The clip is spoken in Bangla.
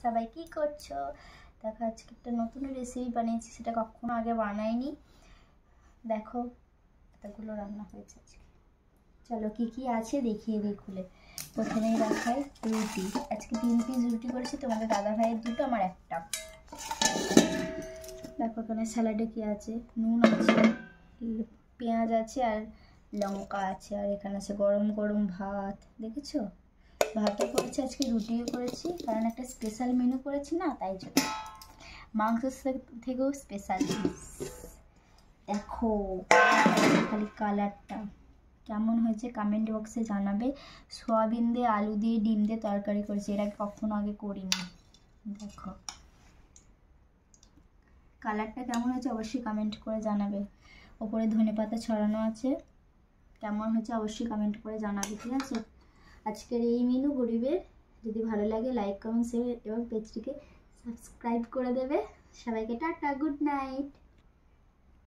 সবাই কি করছো? দেখো আজকে একটা নতুন রেসিপি বানিয়েছি, সেটা কখনো আগে বানাইনি। দেখো এতগুলো রান্না হয়েছে আজকে। চলো কি কি আছে দেখিয়ে দিই খুলে। প্রথমেই দেখাই রুটি। আজকে 3 পিস রুটি করেছি, তোমাদের দাদা ভাইয়ের 2টো, আমার 1টা। দেখো এখানে স্যালাডে কি আছে, নুন আছে, পেঁয়াজ আছে আর লঙ্কা আছে, আর এখানে আছে গরম গরম ভাত। দেখেছো? ভাতও করেছি আজকে, রুটিও করেছি, কারণ একটা স্পেশাল মেনু করেছি না, তাই জন্য। মাংসের থেকেও স্পেশাল। দেখো খালি কালারটা কেমন হয়েছে কমেন্ট বক্সে জানাবে। সোয়াবিন দিয়ে আলু দিয়ে ডিম দিয়ে তরকারি করেছি, এর আগে কখনো আগে করিনি। দেখো কালারটা কেমন হয়েছে অবশ্যই কমেন্ট করে জানাবে। ওপরে ধনেপাতা ছড়ানো আছে, কেমন হয়েছে অবশ্যই কমেন্ট করে জানাবে, ঠিক আছে? আজকের এই মেনু গরিবের। যদি ভালো লাগে লাইক কমেন্ট শেয়ার এবং পেজটিকে সাবস্ক্রাইব করে দেবে। সবাইকে টাটা, গুড নাইট।